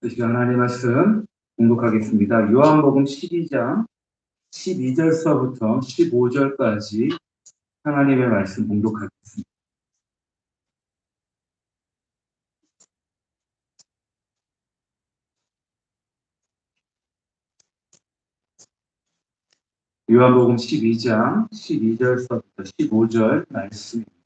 그 시간 하나님의 말씀 공독하겠습니다. 요한복음 12장 12절서부터 15절까지 하나님의 말씀 공독하겠습니다. 요한복음 12장 12절서부터 15절 말씀입니다.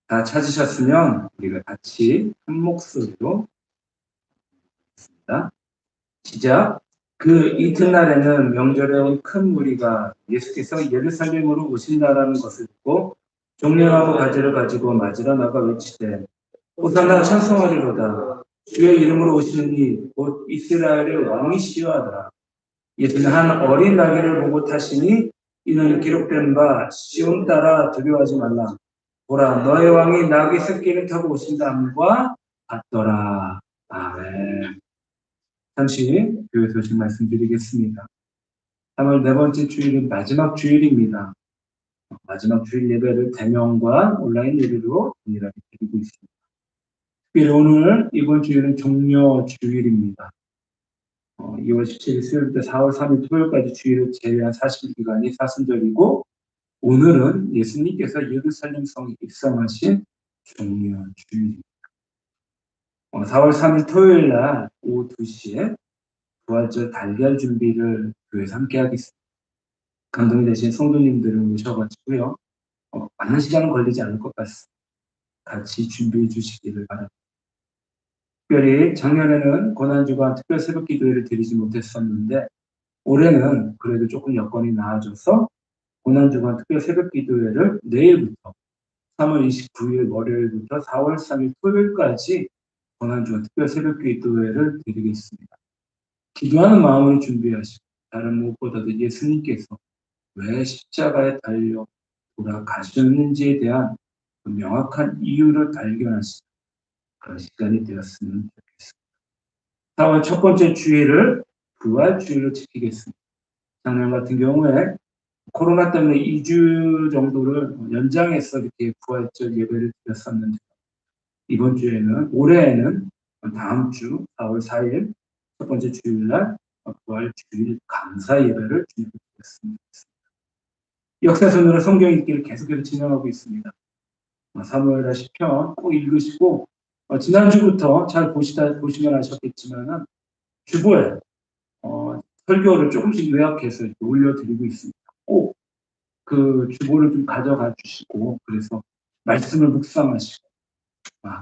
다 찾으셨으면 우리가 같이 한 목소리로 읽겠습니다. 시작. 그 이튿날에는 명절에 온 큰 무리가 예수께서 예루살렘으로 오신다라는 것을 듣고 종려나무 가지를 가지고 맞으러 나가 외치되 호산나 찬송하리로다. 주의 이름으로 오시는 이 곧 이스라엘의 왕이시여 하더라. 예수는 한 어린 나귀를 보고 타시니 이는 기록된 바 시온 따라 두려워하지 말라. 보라 너의 왕이 나귀 새끼를 타고 오신다함과 같더라. 아멘. 잠시 교회 소식 말씀드리겠습니다. 3월 네 번째 주일은 마지막 주일입니다. 마지막 주일 예배를 대면과 온라인 예배로 동일하게 드리고 있습니다. 특별히 오늘 이번 주일은 종려 주일입니다. 2월 17일 수요일부터 4월 3일 토요일까지 주일을 제외한 40일기간이 사순절이고 오늘은 예수님께서 예루살렘 성에 입성하신 종려 주일입니다. 4월 3일 토요일 날 오후 2시에 부활절 달걀 준비를 교회에서 함께 하겠습니다. 감동이 되신 성도님들은 오셔가지고요. 많은 시간은 걸리지 않을 것 같습니다. 같이 준비해 주시기를 바랍니다. 특별히 작년에는 고난주간 특별 새벽 기도회를 드리지 못했었는데 올해는 그래도 조금 여건이 나아져서 고난주간 특별 새벽 기도회를 내일부터 3월 29일 월요일부터 4월 3일 토요일까지 고난주간 특별 새벽 기도회를 드리겠습니다. 기도하는 마음을 준비하시고 다른 무엇보다도 예수님께서 왜 십자가에 달려 돌아가셨는지에 대한 그 명확한 이유를 발견하시는 그런 시간이 되었으면 좋겠습니다. 4월 첫 번째 주일을 부활주일로 지키겠습니다. 작년 같은 경우에 코로나 때문에 2주 정도를 연장해서 이렇게 부활절 예배를 드렸었는데 이번 주에는 올해에는 다음 주 4월 4일 첫 번째 주일날 부활주일 감사 예배를 준비했습니다. 역사서는 성경 읽기를 계속해서 진행하고 있습니다. 사무엘하 시편 꼭 읽으시고 지난주부터 잘 보시면 아셨겠지만 주보에 설교를 조금씩 요약해서 이렇게 올려드리고 있습니다. 꼭 그 주보를 좀 가져가 주시고 그래서 말씀을 묵상하시고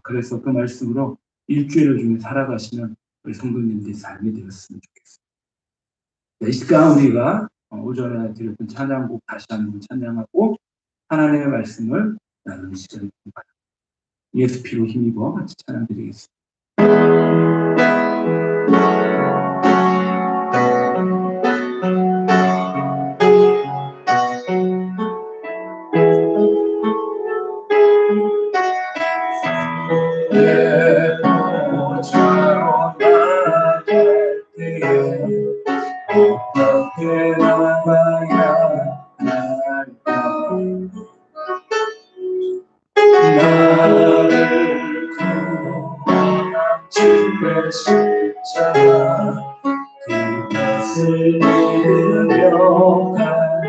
그래서 그 말씀으로 일주일을 좀 살아가시는 우리 성도님들의 삶이 되었으면 좋겠습니다. 이 시간 우리가 오전에 드렸던 찬양곡 다시 한번 찬양하고 하나님의 말씀을 나누는 시간이 됩니다. 예수 피로 힘입어 같이 찬양드리겠습니다. 어떻게 나가야 할까 나를 구원한 주의 십자가 그것을 믿으며 가는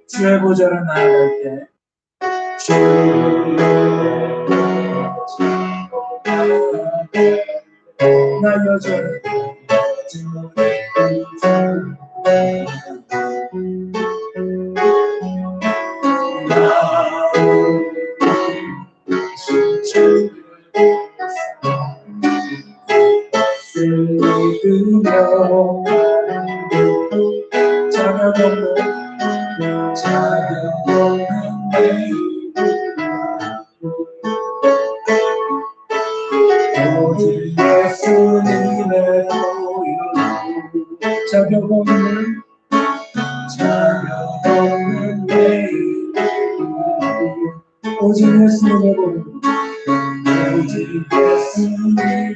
주의 보좌를 나갈 때 주의 나 여전히 오직 예수님의 보혈로 오직 예수님의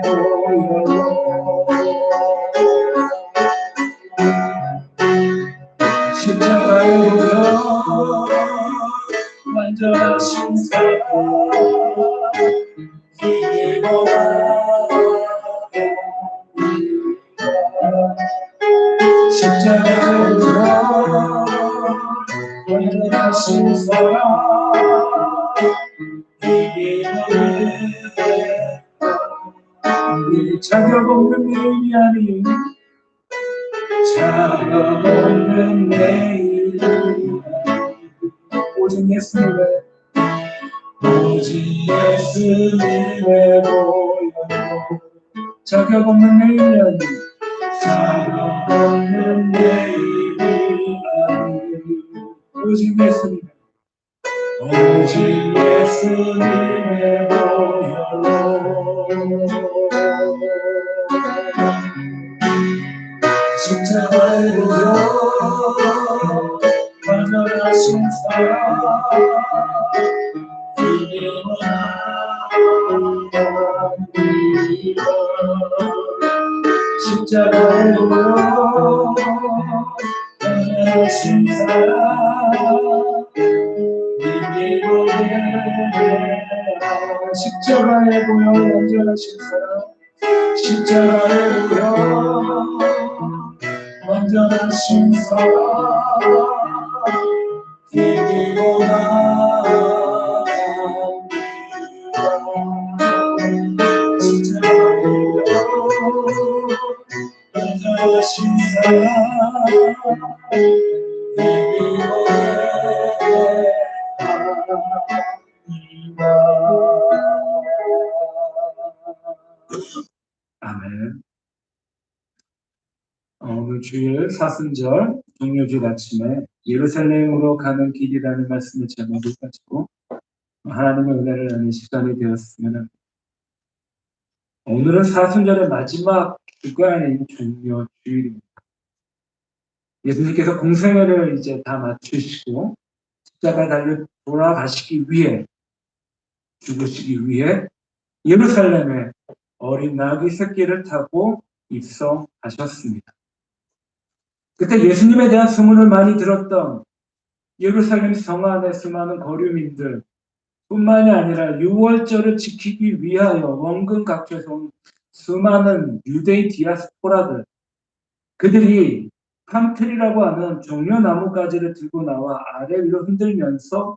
보혈로 십자가에 묻어 십자가로 원하신 사랑 이 자격 없는 내일이 아닌 자격 없는 내일이 오직 예수님의 보여 자격 없는 내일이 아닌 자격 없는 내일이 아닌 오직 예수님의 보혈로 십자가의 보혈 완전하신 사랑 십자가의 보혈 완전하신 사랑 십자가의 보혈 완전하신 사랑 십자가의 보혈 완전하신 사랑 이기보다 십자가의 보혈 완전하신 사랑 아멘. 오늘 주일 사순절 종료주일 아침에 예루살렘으로 가는 길이라는 말씀의 제목을 가지고 하나님의 은혜를 나누는 시간이 되었으면 합니다. 오늘은 사순절의 마지막 주간인 종료주일입니다. 예수님께서 공생애를 이제 다 마치시고 십자가에 달려 돌아가시기 위해 죽으시기 위해 예루살렘에 어린 나귀 새끼를 타고 입성하셨습니다. 그때 예수님에 대한 소문을 많이 들었던 예루살렘 성 안의 수많은 거류민들 뿐만이 아니라 유월절을 지키기 위하여 원근 각지에서 온 수많은 유대인 디아스포라들 그들이 팜트리라고 하는 종려나무 가지를 들고 나와 아래 위로 흔들면서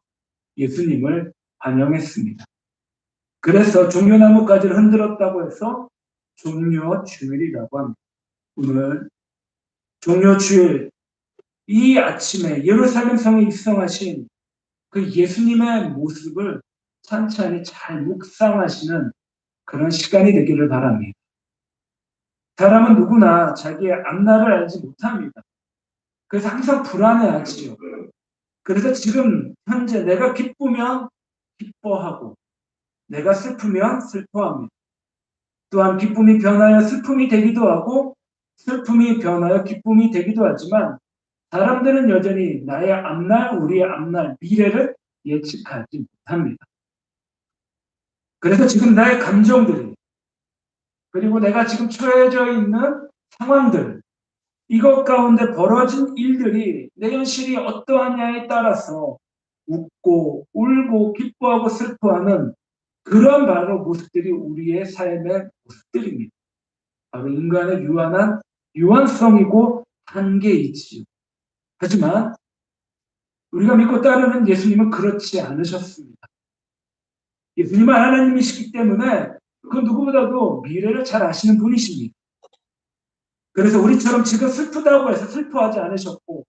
예수님을 환영했습니다. 그래서 종려나무 가지를 흔들었다고 해서 종려주일이라고 합니다. 오늘 종료주일 이 아침에 예루살렘 성에 입성하신 그 예수님의 모습을 찬찬히 잘 묵상하시는 그런 시간이 되기를 바랍니다. 사람은 누구나 자기의 앞날을 알지 못합니다. 그래서 항상 불안해하지요. 그래서 지금 현재 내가 기쁘면 기뻐하고 내가 슬프면 슬퍼합니다. 또한 기쁨이 변하여 슬픔이 되기도 하고 슬픔이 변하여 기쁨이 되기도 하지만 사람들은 여전히 나의 앞날, 우리의 앞날, 미래를 예측하지 못합니다. 그래서 지금 나의 감정들이 그리고 내가 지금 처해져 있는 상황들 이것 가운데 벌어진 일들이 내 현실이 어떠하냐에 따라서 웃고 울고 기뻐하고 슬퍼하는 그런 바로 모습들이 우리의 삶의 모습들입니다. 바로 인간의 유한한 유한성이고 한계이지요. 하지만 우리가 믿고 따르는 예수님은 그렇지 않으셨습니다. 예수님은 하나님이시기 때문에 그 누구보다도 미래를 잘 아시는 분이십니다. 그래서 우리처럼 지금 슬프다고 해서 슬퍼하지 않으셨고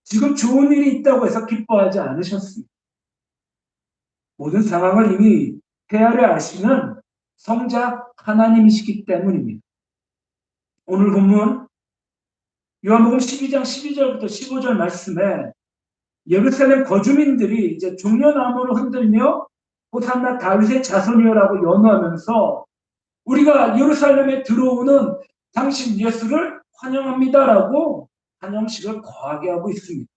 지금 좋은 일이 있다고 해서 기뻐하지 않으셨습니다. 모든 상황을 이미 헤아려 아시는 성자 하나님이시기 때문입니다. 오늘 본문 요한복음 12장 12절부터 15절 말씀에 예루살렘 거주민들이 이제 종려나무를 흔들며 호산나 다윗의 자손이여라고 연호하면서 우리가 예루살렘에 들어오는 당신 예수를 환영합니다라고 환영식을 거하게 하고 있습니다.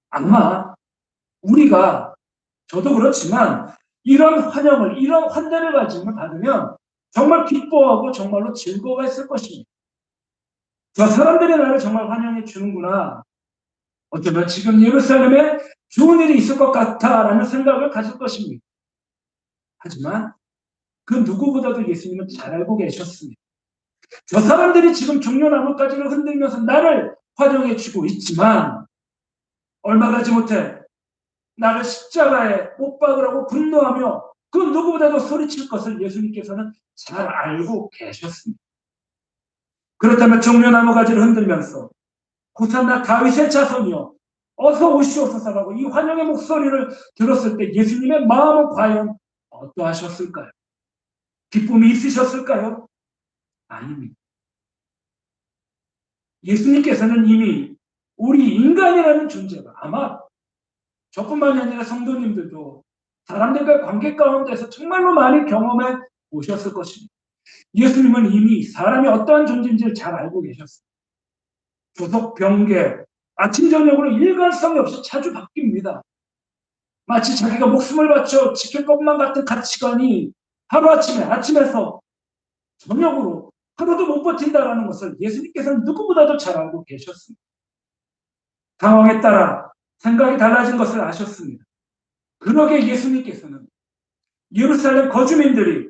아마 우리가 저도 그렇지만 이런 환영을 이런 환대를 가지고 받으면 정말 기뻐하고 정말로 즐거워했을 것입니다. 저 사람들이 나를 정말 환영해 주는구나. 어쩌면 지금 예루살렘에 좋은 일이 있을 것 같다라는 생각을 가질 것입니다. 하지만 그 누구보다도 예수님은 잘 알고 계셨습니다. 저 사람들이 지금 종려나무가지를 흔들면서 나를 환영해 주고 있지만 얼마 가지 못해 나를 십자가에 못 박으라고 분노하며 그 누구보다도 소리칠 것을 예수님께서는 잘 알고 계셨습니다. 그렇다면 종려나무 가지를 흔들면서 호산나 다윗의 자손이여 어서 오시옵소서라고 이 환영의 목소리를 들었을 때 예수님의 마음은 과연 어떠하셨을까요? 기쁨이 있으셨을까요? 아닙니다. 예수님께서는 이미 우리 인간이라는 존재가 아마 저뿐만이 아니라 성도님들도 사람들과의 관계 가운데서 정말로 많이 경험해 오셨을 것입니다. 예수님은 이미 사람이 어떠한 존재인지를 잘 알고 계셨습니다. 조속 병계, 아침 저녁으로 일관성이 없이 자주 바뀝니다. 마치 자기가 목숨을 바쳐 지킬 것만 같은 가치관이 아침에서 저녁으로 하루도 못 버틴다라는 것을 예수님께서는 누구보다도 잘 알고 계셨습니다. 상황에 따라 생각이 달라진 것을 아셨습니다. 그러게 예수님께서는 예루살렘 거주민들이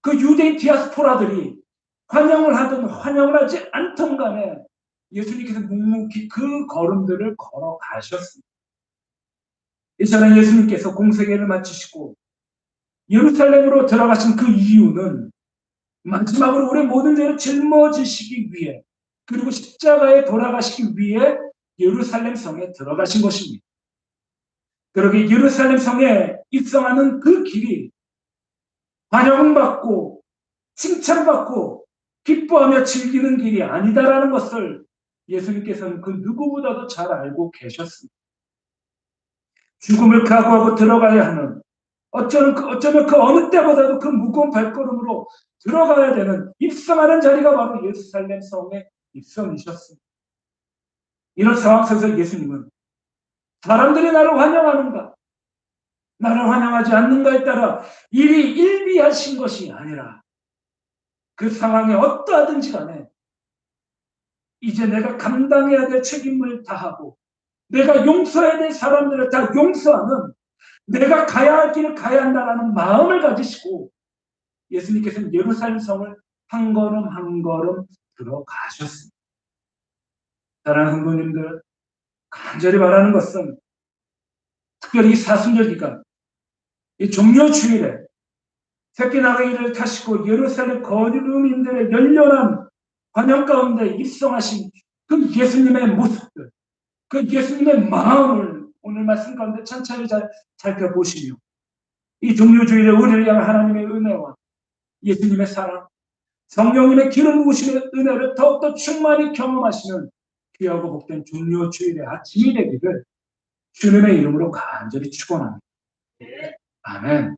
그 유대인 디아스포라들이 환영을 하든 환영을 하지 않던 간에 예수님께서 묵묵히 그 걸음들을 걸어가셨습니다. 이전에 예수님께서 공생애를 마치시고 예루살렘으로 들어가신 그 이유는 마지막으로 우리 모든 죄를 짊어지시기 위해 그리고 십자가에 돌아가시기 위해 예루살렘 성에 들어가신 것입니다. 그러게 예루살렘 성에 입성하는 그 길이 환영받고 칭찬받고 기뻐하며 즐기는 길이 아니다라는 것을 예수님께서는 그 누구보다도 잘 알고 계셨습니다. 죽음을 각오하고 들어가야 하는 어쩌면 그 어느 때보다도 그 무거운 발걸음으로 들어가야 되는 입성하는 자리가 바로 예루살렘 성의 입성이셨습니다. 이런 상황 속에서 예수님은 사람들이 나를 환영하는가 나를 환영하지 않는가에 따라 일이 일비하신 것이 아니라 그 상황에 어떠하든지 간에 이제 내가 감당해야 될 책임을 다하고 내가 용서해야 될 사람들을 다 용서하는 내가 가야 할 길을 가야 한다는 마음을 가지시고 예수님께서는 예루살렘 성을 한 걸음 한 걸음 들어가셨습니다. 사랑하는 성도님들, 간절히 바라는 것은 특별히 이 사순절 기간, 이 종료주일에 새끼 나귀를 타시고 예루살렘 거주민들의 열렬한 환영 가운데 입성하신 그 예수님의 모습들, 그 예수님의 마음을 오늘 말씀 가운데 천천히 잘 살펴보시며 이 종료주일에 우리를 향한 하나님의 은혜와 예수님의 사랑, 성령님의 기름 부으심의 은혜를 더욱더 충만히 경험하시는 귀하고 복된 종료주일의 아침이 되기를 주님의 이름으로 간절히 축원합니다. 아멘.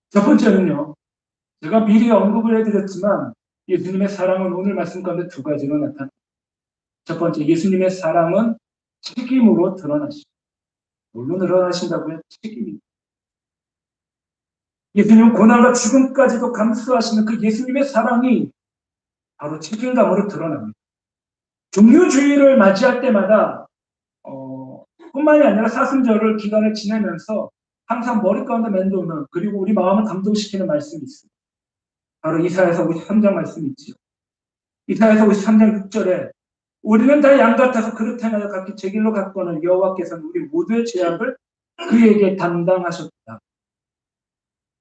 첫 번째는요, 제가 미리 언급을 해드렸지만 예수님의 사랑은 오늘 말씀 가운데 두 가지로 나타납니다. 첫 번째, 예수님의 사랑은 책임으로 드러나십니다. 뭘로 드러나신다고요? 책임입니다. 예수님은 고난과 죽음까지도 감수하시는 그 예수님의 사랑이 바로 책임감으로 드러납니다. 종료주일을 맞이할 때마다 뿐만이 아니라 사순절을 기간을 지내면서 항상 머리 가운데 맴도는 그리고 우리 마음을 감동시키는 말씀이 있습니다. 바로 이사야서 53장 말씀이 있죠. 이사야서 53장 6절에 우리는 다 양 같아서 그릇 행하여 각기 제 길로 갔거늘 여호와께서는 우리 모두의 죄악을 그에게 담당하셨다.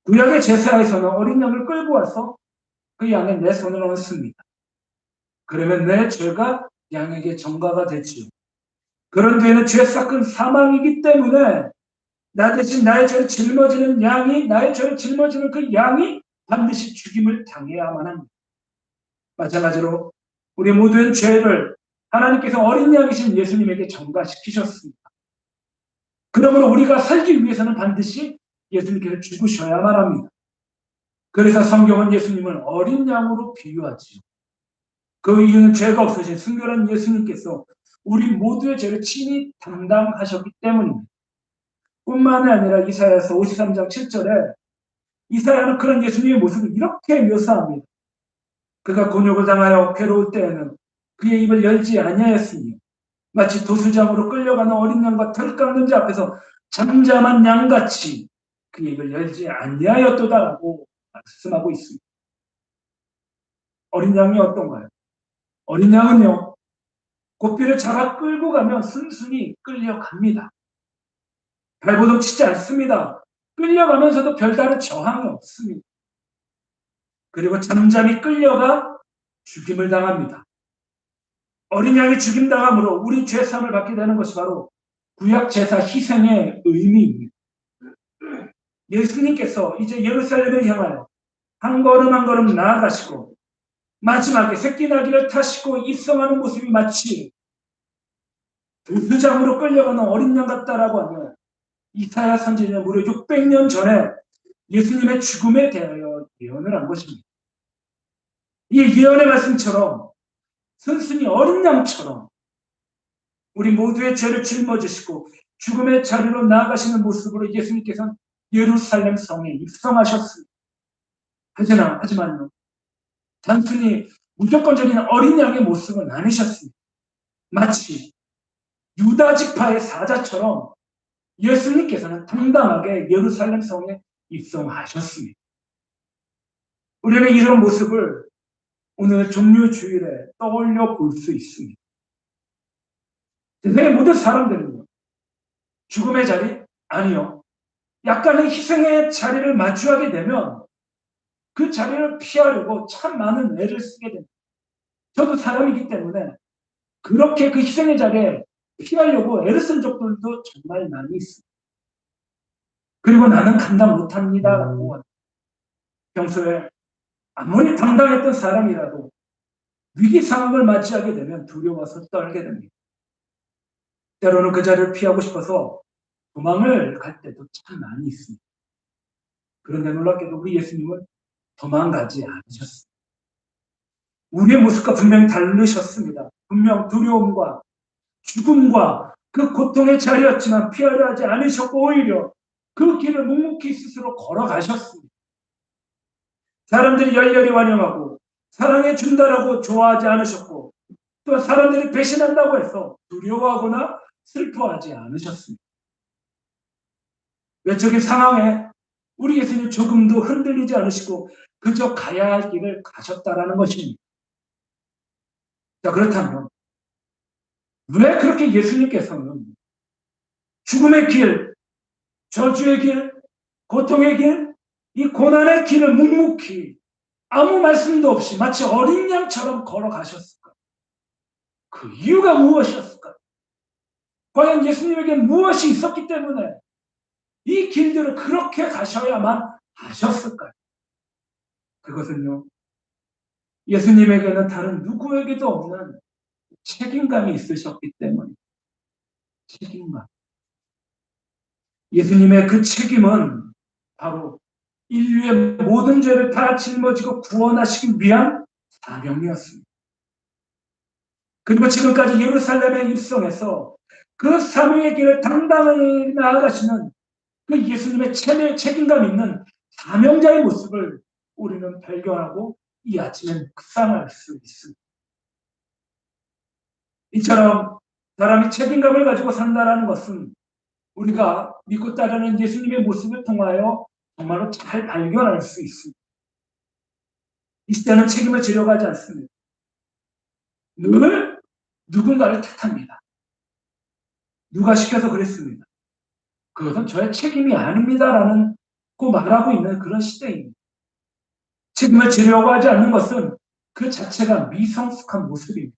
구약의 제사에서는 어린 양을 끌고 와서 그 양에 내 손을 얹습니다. 그러면 내 죄가 양에게 전가가 되지요. 그런 뒤에는 죄 삭은 사망이기 때문에 나 대신 나의 죄를 짊어지는 양이 나의 죄를 짊어지는 그 양이 반드시 죽임을 당해야만 합니다. 마찬가지로 우리 모두의 죄를 하나님께서 어린 양이신 예수님에게 전가시키셨습니다. 그러므로 우리가 살기 위해서는 반드시 예수님께서 죽으셔야만 합니다. 그래서 성경은 예수님을 어린 양으로 비유하지요. 그 이유는 죄가 없으신 순결한 예수님께서 우리 모두의 죄를 친히 담당하셨기 때문입니다. 뿐만이 아니라 이사야서 53장 7절에 이사야는 그런 예수님의 모습을 이렇게 묘사합니다. 그가 곤욕을 당하여 괴로울 때에는 그의 입을 열지 아니하였으니 마치 도수장으로 끌려가는 어린 양과 털 깎는 자 앞에서 잠잠한 양같이 그의 입을 열지 아니하였도다라고 말씀하고 있습니다. 어린 양이 어떤가요? 어린 양은요, 고삐를 잡아 끌고 가면 순순히 끌려갑니다. 발버둥 치지 않습니다. 끌려가면서도 별다른 저항이 없습니다. 그리고 잠잠히 끌려가 죽임을 당합니다. 어린 양이 죽임당함으로 우리 죄사함을 받게 되는 것이 바로 구약 제사 희생의 의미입니다. 예수님께서 이제 예루살렘을 향하여 한 걸음 한 걸음 나아가시고 마지막에 새끼 나귀를 타시고 입성하는 모습이 마치 도수장으로 끌려가는 어린 양 같다라고 하며 이사야 선지자는 무려 600년 전에 예수님의 죽음에 대하여 예언을 한 것입니다. 이 예언의 말씀처럼 순순히 어린 양처럼 우리 모두의 죄를 짊어지시고 죽음의 자리로 나아가시는 모습으로 예수님께서는 예루살렘 성에 입성하셨습니다. 하지만요, 단순히 무조건적인 어린 양의 모습은 아니셨습니다. 마치 유다 지파의 사자처럼 예수님께서는 당당하게 예루살렘 성에 입성하셨습니다. 우리는 이런 모습을 오늘 종료주일에 떠올려 볼 수 있습니다. 세상의 모든 사람들은요, 죽음의 자리? 아니요. 약간의 희생의 자리를 마주하게 되면 그 자리를 피하려고 참 많은 애를 쓰게 됩니다. 저도 사람이기 때문에 그렇게 그 희생의 자리에 피하려고 애를 쓴 적들도 정말 많이 있습니다. 그리고 나는 감당 못합니다라고 평소에 아무리 당당했던 사람이라도 위기 상황을 맞이하게 되면 두려워서 떨게 됩니다. 때로는 그 자리를 피하고 싶어서 도망을 갈 때도 참 많이 있습니다. 그런데 놀랍게도 우리 예수님은 도망가지 않으셨습니다. 우리의 모습과 분명히 다르셨습니다. 분명 두려움과 죽음과 그 고통의 자리였지만 피하려 하지 않으셨고 오히려 그 길을 묵묵히 스스로 걸어가셨습니다. 사람들이 열렬히 환영하고 사랑해 준다라고 좋아하지 않으셨고 또 사람들이 배신한다고 해서 두려워하거나 슬퍼하지 않으셨습니다. 외적인 상황에 우리 예수님 조금도 흔들리지 않으시고 그저 가야 할 길을 가셨다라는 것입니다. 자, 그렇다면 왜 그렇게 예수님께서는 죽음의 길, 저주의 길, 고통의 길, 이 고난의 길을 묵묵히 아무 말씀도 없이 마치 어린 양처럼 걸어가셨을까? 그 이유가 무엇이었을까? 과연 예수님에게 무엇이 있었기 때문에 이 길들을 그렇게 가셔야만 하셨을까요? 그것은요, 예수님에게는 다른 누구에게도 없는 책임감이 있으셨기 때문입니다. 책임감. 예수님의 그 책임은 바로 인류의 모든 죄를 다 짊어지고 구원하시기 위한 사명이었습니다. 그리고 지금까지 예루살렘에 입성해서 그 사명의 길을 당당히 나아가시는 그 예수님의 책임감 있는 사명자의 모습을 우리는 발견하고 이 아침에 묵상할 수 있습니다. 이처럼 사람이 책임감을 가지고 산다는 것은 우리가 믿고 따르는 예수님의 모습을 통하여 정말로 잘 발견할 수 있습니다. 이 시대는 책임을 지려고 하지 않습니다. 늘 누군가를 탓합니다. 누가 시켜서 그랬습니다. 그것은 저의 책임이 아닙니다라는 고 말하고 있는 그런 시대입니다. 책임을 지려고 하지 않는 것은 그 자체가 미성숙한 모습입니다.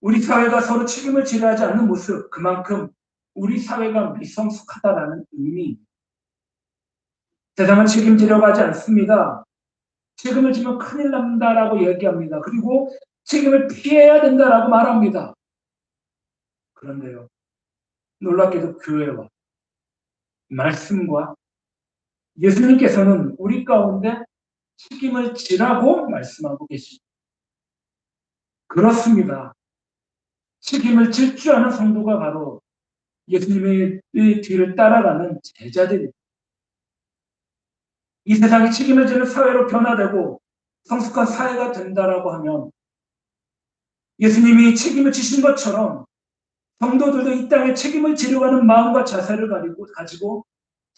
우리 사회가 서로 책임을 지려 하지 않는 모습, 그만큼 우리 사회가 미성숙하다라는 의미입니다. 세상은 책임지려고 하지 않습니다. 책임을 지면 큰일 납니다라고 얘기합니다. 그리고 책임을 피해야 된다라고 말합니다. 그런데요, 놀랍게도 교회와 말씀과 예수님께서는 우리 가운데 책임을 지라고 말씀하고 계십니다. 그렇습니다. 책임을 질 줄 아는 성도가 바로 예수님의 뒤를 따라가는 제자들입니다. 이 세상이 책임을 지는 사회로 변화되고 성숙한 사회가 된다라고 하면 예수님이 책임을 지신 것처럼 성도들도 이 땅에 책임을 지려고 하는 마음과 자세를 가지고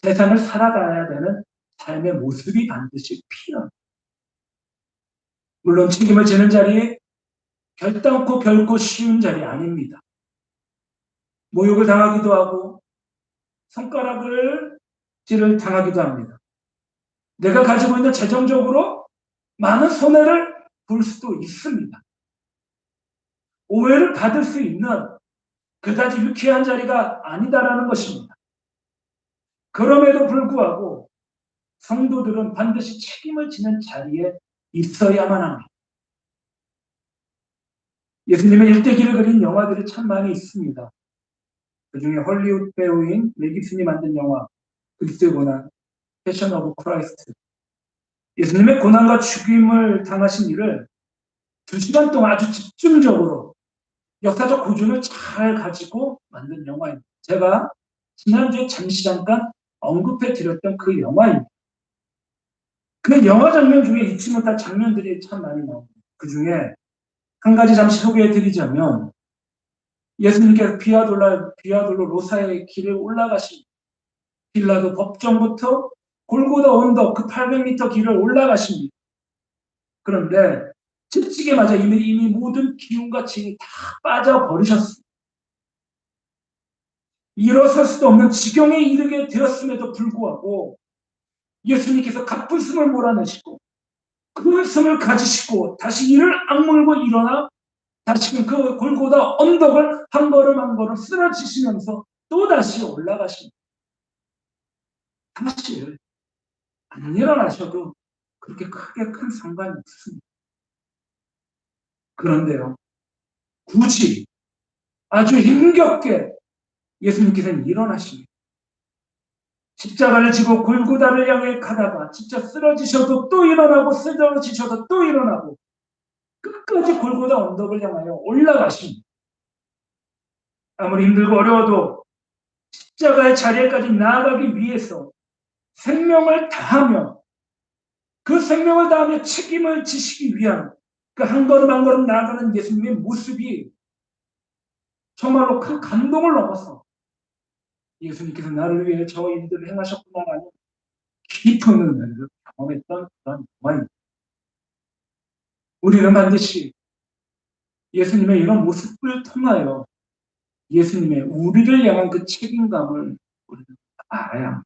세상을 살아가야 되는 삶의 모습이 반드시 필요합니다. 물론 책임을 지는 자리에 결단코 결코 쉬운 자리 아닙니다. 모욕을 당하기도 하고 손가락을 질을 당하기도 합니다. 내가 가지고 있는 재정적으로 많은 손해를 볼 수도 있습니다. 오해를 받을 수 있는 그다지 유쾌한 자리가 아니다라는 것입니다. 그럼에도 불구하고 성도들은 반드시 책임을 지는 자리에 있어야만 합니다. 예수님의 일대기를 그린 영화들이 참 많이 있습니다. 그중에 헐리우드 배우인 멜 깁슨이 만든 영화 그리스도의 고난, 패션 오브 크라이스트. 예수님의 고난과 죽임을 당하신 일을 2시간 동안 아주 집중적으로 역사적 고증을 잘 가지고 만든 영화입니다. 제가 지난주에 잠깐 언급해 드렸던 그 영화입니다. 그 영화 장면 중에 잊지 못할 장면들이 참 많이 나옵니다. 그 중에 한 가지 잠시 소개해 드리자면 예수님께서 비아돌로 로사의 길을 올라가신 빌라도 법정부터 골고다 언덕 그 800m 길을 올라가십니다. 그런데 채찍에 맞아 이미 모든 기운과 진이 다 빠져버리셨습니다. 일어설 수도 없는 지경에 이르게 되었음에도 불구하고 예수님께서 가쁜 숨을 몰아내시고 그 숨을 가지시고 다시 이를 악물고 일어나 다시금 그 골고다 언덕을 한 걸음 한 걸음 쓰러지시면서 또다시 올라가십니다. 사실 안 일어나셔도 그렇게 크게 큰 상관이 없습니다. 그런데요, 굳이 아주 힘겹게 예수님께서는 일어나십니다. 십자가를 지고 골고다를 향해 가다가 진짜 쓰러지셔도 또 일어나고 쓰러지셔도 또 일어나고 끝까지 골고다 언덕을 향하여 올라가십니다. 아무리 힘들고 어려워도 십자가의 자리에까지 나아가기 위해서 생명을 다하며 그 생명을 다하며 책임을 지시기 위한 그 한 걸음 한 걸음 나아가는 예수님의 모습이 정말로 큰 감동을 넘어서 예수님께서 나를 위해 저 일들을 행하셨구나라는 깊은 은혜를 경험했던 그런 영화입니다. 우리는 반드시 예수님의 이런 모습을 통하여 예수님의 우리를 향한 그 책임감을 우리는 알아야 합니다.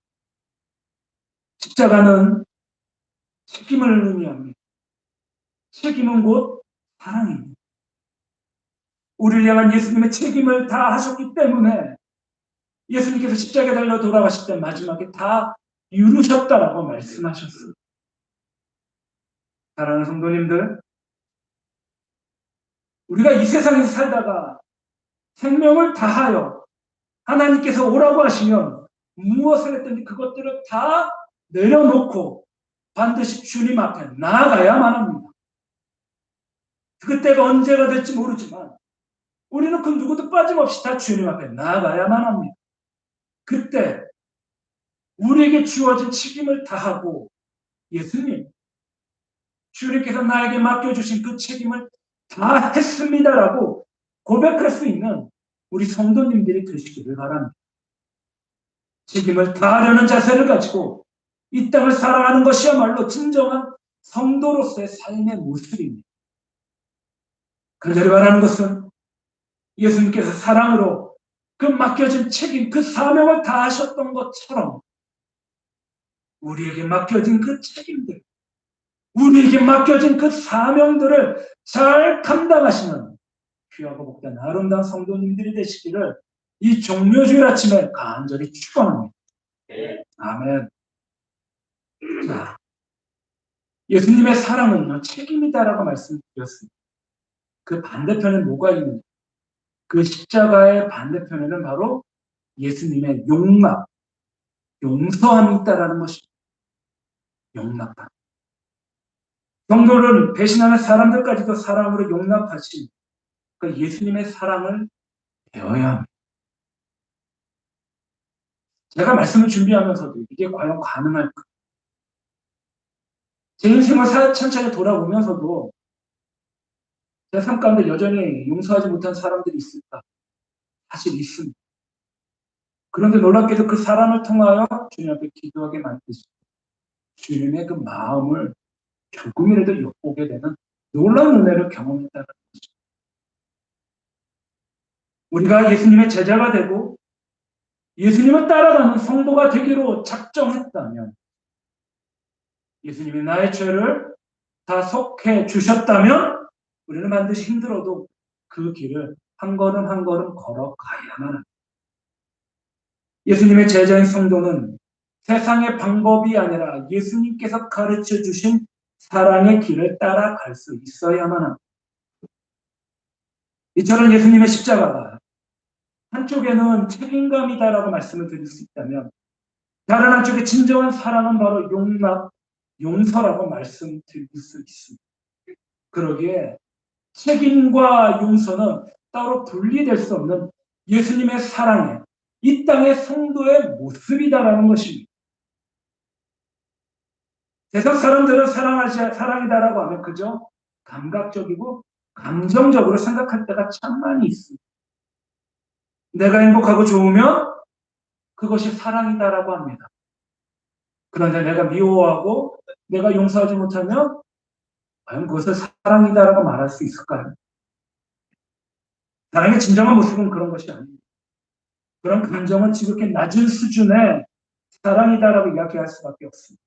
십자가는 책임을 의미합니다. 책임은 곧 사랑입니다. 우리를 향한 예수님의 책임을 다 하셨기 때문에 예수님께서 십자가에 달려 돌아가실 때 마지막에 다 이루셨다라고 말씀하셨습니다. 사랑하는 성도님들, 우리가 이 세상에서 살다가 생명을 다하여 하나님께서 오라고 하시면 무엇을 했든지 그것들을 다 내려놓고 반드시 주님 앞에 나아가야만 합니다. 그때가 언제가 될지 모르지만 우리는 그 누구도 빠짐없이 다 주님 앞에 나아가야만 합니다. 그때 우리에게 주어진 책임을 다하고 예수님, 주님께서 나에게 맡겨주신 그 책임을 다 했습니다라고 고백할 수 있는 우리 성도님들이 되시기를 바랍니다. 책임을 다하려는 자세를 가지고 이 땅을 살아가는 것이야말로 진정한 성도로서의 삶의 모습입니다. 간절히 바라는 것은 예수님께서 사랑으로 그 맡겨진 책임, 그 사명을 다하셨던 것처럼 우리에게 맡겨진 그 책임들, 우리에게 맡겨진 그 사명들을 잘 감당하시는 귀하고 복된 아름다운 성도님들이 되시기를 이 종료주일 아침에 간절히 축원합니다. 아멘. 자, 예수님의 사랑은요 책임이다라고 말씀드렸습니다. 그 반대편에 뭐가 있는지, 그 십자가의 반대편에는 바로 예수님의 용납, 용서함이 있다라는 것입니다. 용납함. 성도를 배신하는 사람들까지도 사랑으로 용납하신 그 예수님의 사랑을 배워야 합니다. 제가 말씀을 준비하면서도 이게 과연 가능할까? 제 인생을 천천히 돌아보면서도 제 삶 가운데 여전히 용서하지 못한 사람들이 있을까? 사실 있습니다. 그런데 놀랍게도 그 사람을 통하여 주님 앞에 기도하게 만드시고 주님의 그 마음을 조금이라도 엿보게 되는 놀라운 은혜를 경험했다는 것입니다. 우리가 예수님의 제자가 되고 예수님을 따라가는 성도가 되기로 작정했다면, 예수님이 나의 죄를 다 속해 주셨다면 우리는 반드시 힘들어도 그 길을 한 걸음 한 걸음 걸어가야만 합니다. 예수님의 제자인 성도는 세상의 방법이 아니라 예수님께서 가르쳐 주신 사랑의 길을 따라갈 수 있어야만 합니다. 이처럼 예수님의 십자가가 한쪽에는 책임감이다라고 말씀을 드릴 수 있다면, 다른 한쪽에 진정한 사랑은 바로 용서라고 말씀드릴 수 있습니다. 그러기에 책임과 용서는 따로 분리될 수 없는 예수님의 사랑의, 이 땅의 성도의 모습이다라는 것입니다. 세상 사람들은 사랑이다라고 하면 그저 감각적이고 감정적으로 생각할 때가 참 많이 있습니다. 내가 행복하고 좋으면 그것이 사랑이다라고 합니다. 그런데 내가 미워하고 내가 용서하지 못하면 과연 그것을 사랑이다라고 말할 수 있을까요? 사랑의 진정한 모습은 그런 것이 아닙니다. 그런 감정은 지극히 낮은 수준의 사랑이다라고 이야기할 수밖에 없습니다.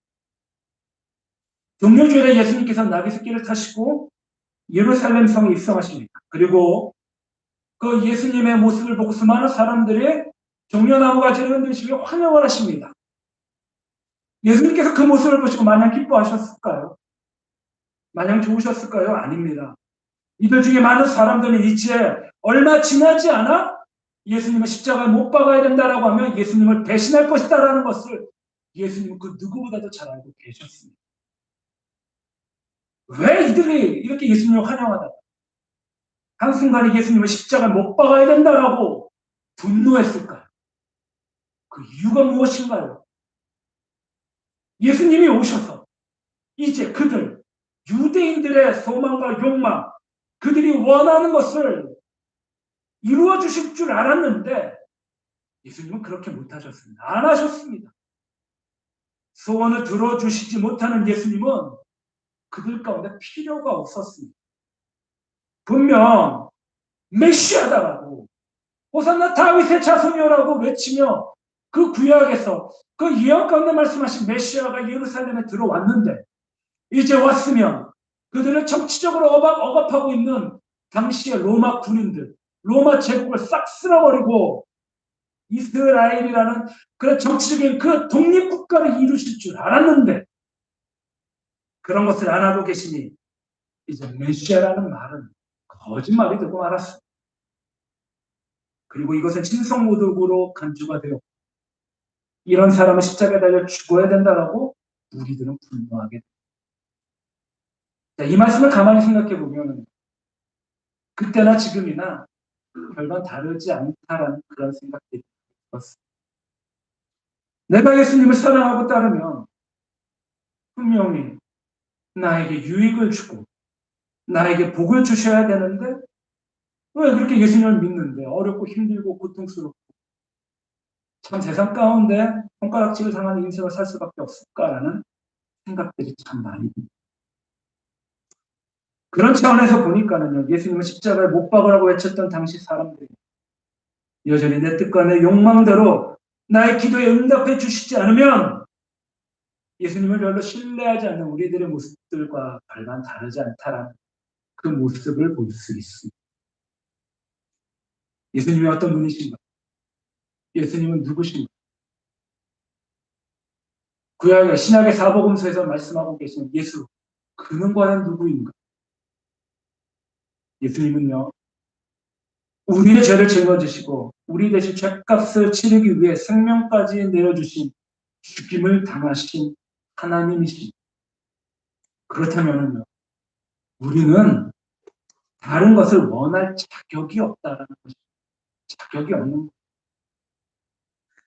종료주일에 예수님께서 나귀새끼를 타시고 예루살렘 성에 입성하십니다. 그리고 그 예수님의 모습을 보고 수많은 사람들이 종려나무 가지를 흔드시며 환영을 하십니다. 예수님께서 그 모습을 보시고 마냥 기뻐하셨을까요? 마냥 좋으셨을까요? 아닙니다. 이들 중에 많은 사람들은 이제 얼마 지나지 않아 예수님을 십자가에 못 박아야 된다라고 하면 예수님을 배신할 것이다라는 것을 예수님은 그 누구보다도 잘 알고 계셨습니다. 왜 이들이 이렇게 예수님을 환영하다가 한순간에 예수님을 십자가에 못 박아야 된다라고 분노했을까요? 그 이유가 무엇인가요? 예수님이 오셔서 이제 그들, 유대인들의 소망과 욕망, 그들이 원하는 것을 이루어 주실 줄 알았는데 예수님은 그렇게 못하셨습니다. 안 하셨습니다. 소원을 들어주시지 못하는 예수님은 그들 가운데 필요가 없었습니다. 분명 메시아다라고 호산나 다윗의 자손이라고 외치며 그 구약에서 그 예언 가운데 말씀하신 메시아가 예루살렘에 들어왔는데 이제 왔으면 그들을 정치적으로 억압하고 있는 당시의 로마 군인들, 로마 제국을 싹 쓸어버리고 이스라엘이라는 그런 정치적인 그 독립국가를 이루실 줄 알았는데 그런 것을 안 하고 계시니 이제 메시아라는 말은 거짓말이 되고 말았습니다. 그리고 이것은 신성모독으로 간주가 되어 이런 사람은 십자가에 달려 죽어야 된다라고 우리들은 분노하게 됩니다. 이 말씀을 가만히 생각해 보면 그때나 지금이나 별반 다르지 않다라는 그런 생각들이 들었습니다. 내가 예수님을 사랑하고 따르면 분명히 나에게 유익을 주고 나에게 복을 주셔야 되는데 왜 그렇게 예수님을 믿는데 어렵고 힘들고 고통스럽고 참 세상 가운데 손가락질을 당하는 인생을 살 수밖에 없을까라는 생각들이 참 많이 듭니다. 그런 차원에서 보니까는요, 예수님은 십자가에 못 박으라고 외쳤던 당시 사람들이 여전히 내 뜻과 내 욕망대로 나의 기도에 응답해 주시지 않으면 예수님을 별로 신뢰하지 않는 우리들의 모습들과 별반 다르지 않다라는 그 모습을 볼 수 있습니다. 예수님이 어떤 분이신가? 예수님은 누구신가? 구약의 신약의 사복음서에서 말씀하고 계시는 예수, 그는 과연 누구인가? 예수님은요, 우리의 죄를 짊어지시고 우리 대신 죄값을 치르기 위해 생명까지 내어주신 죽임을 당하신 하나님이십니다. 그렇다면요, 우리는 다른 것을 원할 자격이 없다라는 것입니다. 자격이 없는 것.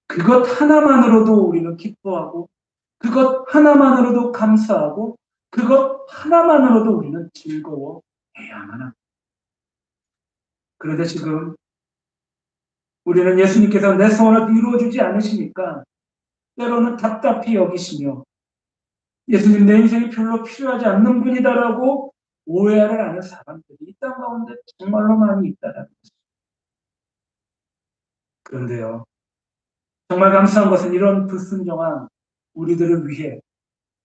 그것 하나만으로도 우리는 기뻐하고 그것 하나만으로도 감사하고 그것 하나만으로도 우리는 즐거워해야만 합니다. 그런데 지금 우리는 예수님께서 내 소원을 이루어주지 않으시니까 때로는 답답히 여기시며 예수님 내 인생이 별로 필요하지 않는 분이다라고 오해를 하는 사람들이 이 땅 가운데 정말로 많이 있다라는 것입니다. 그런데요, 정말 감사한 것은 이런 불순종한 우리들을 위해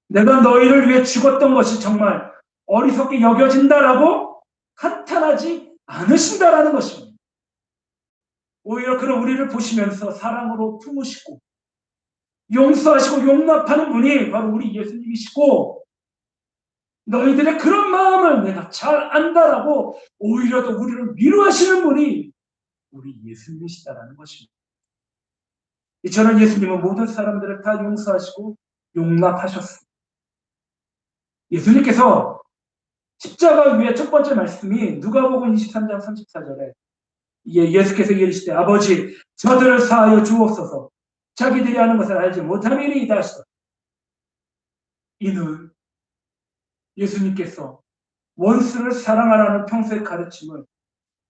내가 너희를 위해 죽었던 것이 정말 어리석게 여겨진다라고 한탄하지 않으신다라는 것입니다. 오히려 그런 우리를 보시면서 사랑으로 품으시고 용서하시고 용납하는 분이 바로 우리 예수님이시고, 너희들의 그런 마음을 내가 잘 안다라고 오히려 더 우리를 위로하시는 분이 우리 예수님이시다라는 것입니다. 이처럼 예수님은 모든 사람들을 다 용서하시고 용납하셨습니다. 예수님께서 십자가 위에 첫 번째 말씀이 누가복음 23장 34절에 예수께서 이르시되 아버지 저들을 사하여 주옵소서 자기들이 하는 것을 알지 못함이니이다 하시더라. 이는 예수님께서 원수를 사랑하라는 평소의 가르침을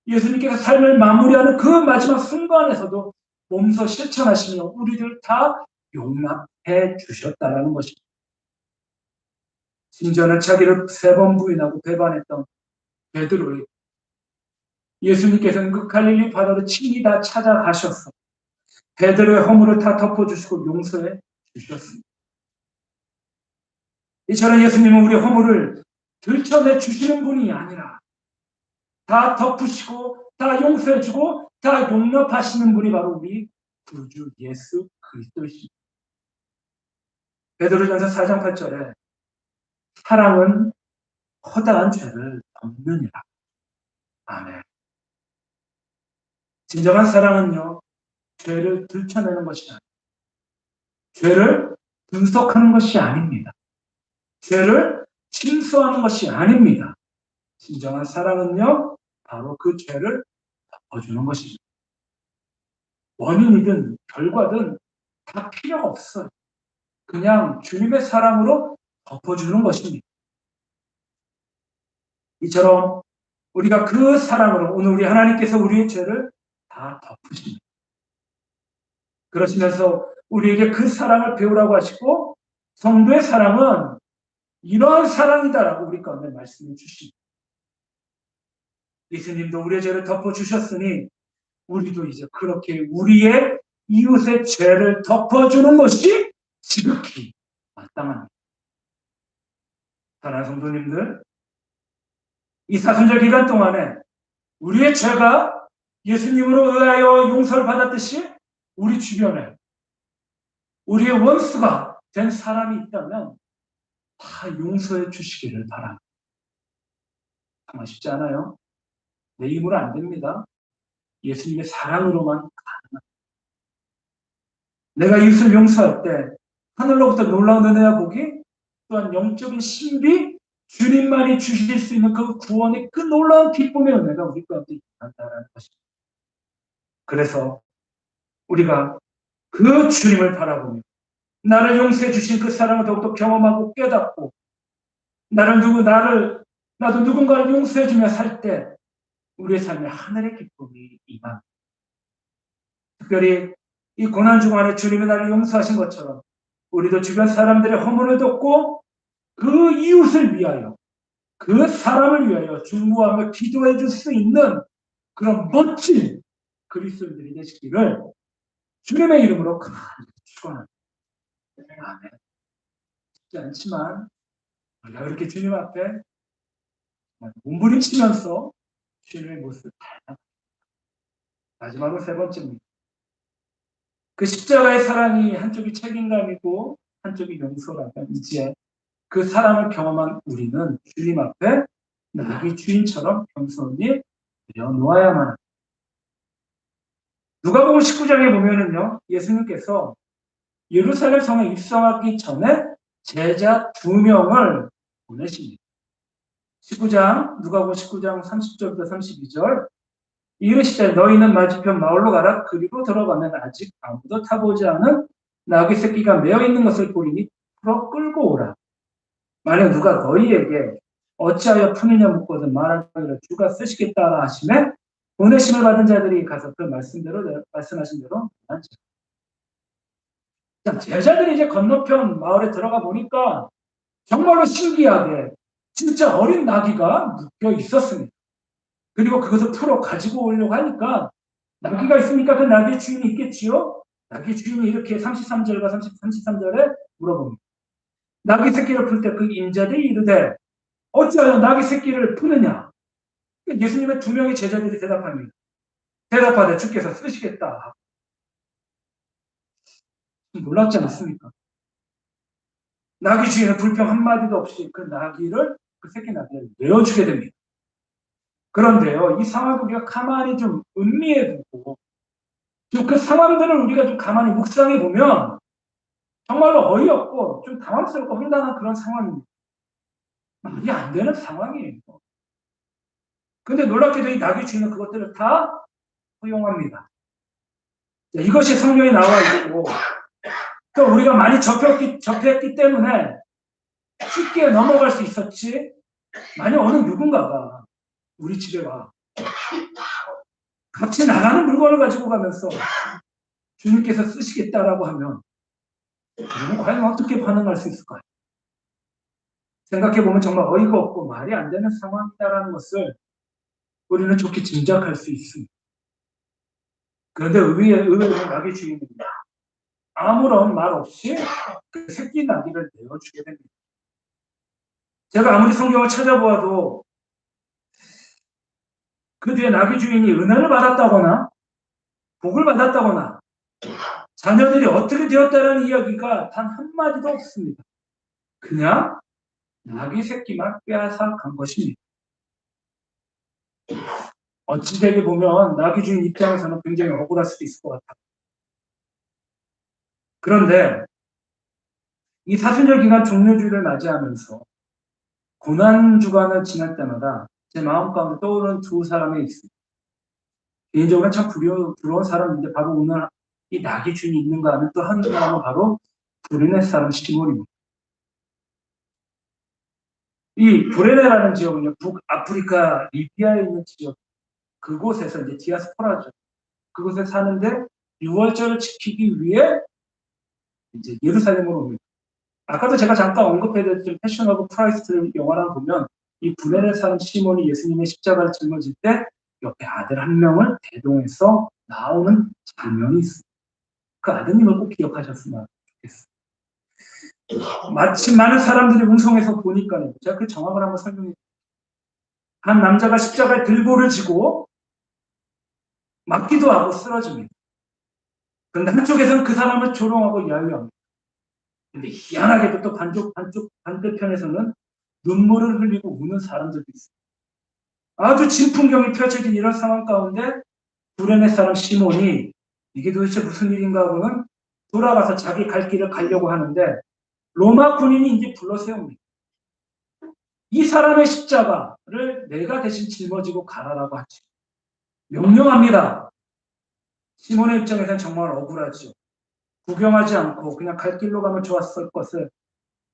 예수님께서 삶을 마무리하는 그 마지막 순간에서도 몸소 실천하시며 우리들 다 용납해 주셨다는 것입니다. 심지어는 자기를 3번 부인하고 배반했던 베드로에게 예수님께서는 그 갈릴리 바다로 친히 다 찾아가셔서 베드로의 허물을 다 덮어주시고 용서해 주셨습니다. 이처럼 예수님은 우리의 허물을 들춰내 주시는 분이 아니라 다 덮으시고 다 용서해주고 다 용납하시는 분이 바로 우리 구주 예수 그리스도이십니다. 베드로전서 4장 8절에 사랑은 허다한 죄를 덮느니라. 아멘. 진정한 사랑은요, 죄를 들춰내는 것이 아닙니다. 죄를 분석하는 것이 아닙니다. 죄를 침수하는 것이 아닙니다. 진정한 사랑은요, 바로 그 죄를 덮어주는 것입니다. 원인이든 결과든 다 필요가 없어요. 그냥 주님의 사랑으로 덮어주는 것입니다. 이처럼 우리가 그 사랑으로 오늘 우리 하나님께서 우리의 죄를 다 덮으십니다. 그러시면서 우리에게 그 사랑을 배우라고 하시고 성도의 사랑은 이러한 사랑이다라고 우리 가운데 말씀해 주십니다. 예수님도 우리의 죄를 덮어주셨으니 우리도 이제 그렇게 우리의 이웃의 죄를 덮어주는 것이 지극히 마땅합니다. 사랑하는 성도님들, 이 사순절 기간 동안에 우리의 죄가 예수님으로 의하여 용서를 받았듯이 우리 주변에 우리의 원수가 된 사람이 있다면 다 용서해 주시기를 바랍니다. 정말 쉽지 않아요? 내 힘으로 안 됩니다. 예수님의 사랑으로만 가능합니다. 내가 이웃을 용서할 때 하늘로부터 놀라운 은혜와 복이 또한 영적인 신비, 주님만이 주실 수 있는 그 구원의 그 놀라운 기쁨의 은혜가 우리 가운데 있다는 것입니다. 그래서 우리가 그 주님을 바라보며 나를 용서해 주신 그 사랑을 더욱더 경험하고 깨닫고 나도 누군가를 용서해 주며 살 때 우리의 삶에 하늘의 기쁨이 임합니다. 특별히 이 고난 중간에 주님이 나를 용서하신 것처럼 우리도 주변 사람들의 허물을 덮고 그 이웃을 위하여 그 사람을 위하여 중보하며 기도해 줄 수 있는 그런 멋진 그리스도인들이 되시기를 주님의 이름으로 간절히 축원합니다. 아멘. 쉽지 않지만 우리가 그렇게 주님 앞에 몸부림치면서 주님의 모습을 닮아. 마지막으로 3번째입니다. 그 십자가의 사랑이 한쪽이 책임감이고 한쪽이 용서라면 이제 그 사랑을 경험한 우리는 주님 앞에 나의 주인처럼 겸손히 내어놓아야만 합니다. 누가복음 19장에 보면은요, 예수님께서 예루살렘 성에 입성하기 전에 제자 2명을 보내십니다. 누가복음 19장 30절부터 32절. 이르시되 너희는 맞은편 마을로 가라. 그리고 들어가면 아직 아무도 타보지 않은 나귀 새끼가 매어 있는 것을 보이니 풀어 끌고 오라. 만약 누가 너희에게 어찌하여 푸느냐 묻거든 말하기를 주가 쓰시겠다 하시매 보내심을 받은 자들이 가서 그 말씀하신 대로 제자들이 이제 건너편 마을에 들어가 보니까 정말로 신기하게 진짜 어린 나귀가 묶여 있었습니다. 그리고 그것을 풀어 가지고 오려고 하니까 나귀가 있으니까 그 나귀의 주인이 있겠지요? 나귀 주인이 이렇게 33절과 33절에 물어봅니다. 나귀 새끼를 풀 때 그 임자들이 이르되 어찌하여 나귀 새끼를 푸느냐? 예수님의 두 명의 제자들이 대답합니다. 대답하되 주께서 쓰시겠다. 놀랍지 않습니까? 나귀 주인은 불평 한마디도 없이 그 나귀를, 그 새끼 나귀를 내어주게 됩니다. 그런데요, 이 상황을 우리가 가만히 좀 음미해 보고, 그 상황들을 우리가 좀 가만히 묵상해 보면, 정말로 어이없고, 좀 당황스럽고 황당한 그런 상황입니다. 말이 안 되는 상황이에요. 근데 놀랍게도 이 나귀 주인은 그것들을 다 허용합니다. 이것이 성경에 나와 있고, 또 우리가 많이 접했기 때문에 쉽게 넘어갈 수 있었지, 만약 어느 누군가가 우리 집에 와 같이 나가는 물건을 가지고 가면서 주님께서 쓰시겠다라고 하면 우리는 과연 어떻게 반응할 수 있을까요? 생각해보면 정말 어이가 없고 말이 안 되는 상황이다라는 것을 우리는 좋게 짐작할 수 있습니다. 그런데 의외로 나귀 주인은 아무런 말 없이 그 새끼 나귀를 내어주게 됩니다. 제가 아무리 성경을 찾아보아도 그 뒤에 나귀 주인이 은혜를 받았다거나 복을 받았다거나 자녀들이 어떻게 되었다는 이야기가 단 한마디도 없습니다. 그냥 나귀 새끼만 빼앗아 간 것입니다. 어찌되게 보면 나귀 주인 입장에서는 굉장히 억울할 수도 있을 것 같아요. 그런데 이 사순절 기간 종료주일을 맞이하면서 고난 주간을 지날 때마다 제 마음 가운데 떠오르는 두 사람이 있습니다. 개인적으로 참 부러운 사람인데 바로 오늘 이 나귀 주인이 있는가 하면 또 한 사람은 바로 브레네 사람 시몬입니다. 이 브레네라는 지역은요, 북아프리카 리비아에 있는 지역, 그곳에서 이제 디아스포라죠. 그곳에 사는데 6월절을 지키기 위해 이제 예루살렘으로 옵니다. 아까도 제가 잠깐 언급해드렸던 패션 오브 크라이스트 영화를 보면 이 브레네 사람 시몬이 예수님의 십자가를 짊어질 때 옆에 아들 한 명을 대동해서 나오는 장면이 있습니다. 그 아드님을 꼭 기억하셨으면 좋겠어요. 마침 많은 사람들이 웅성해서 보니까요. 제가 그 정황을 한번 설명해 드릴게요. 한 남자가 십자가의 들보를 지고 맞기도 하고 쓰러집니다. 그런데 한쪽에서는 그 사람을 조롱하고 야유합니다. 근데 희한하게도 또 반대편에서는 눈물을 흘리고 우는 사람들도 있어요. 아주 진풍경이 펼쳐진 이런 상황 가운데 구레네 사람 시몬이 이게 도대체 무슨 일인가 하고는 돌아가서 자기 갈 길을 가려고 하는데 로마 군인이 이제 불러세웁니다. 이 사람의 십자가를 내가 대신 짊어지고 가라라고 하죠. 명령합니다. 시몬의 입장에서는 정말 억울하죠. 구경하지 않고 그냥 갈 길로 가면 좋았을 것을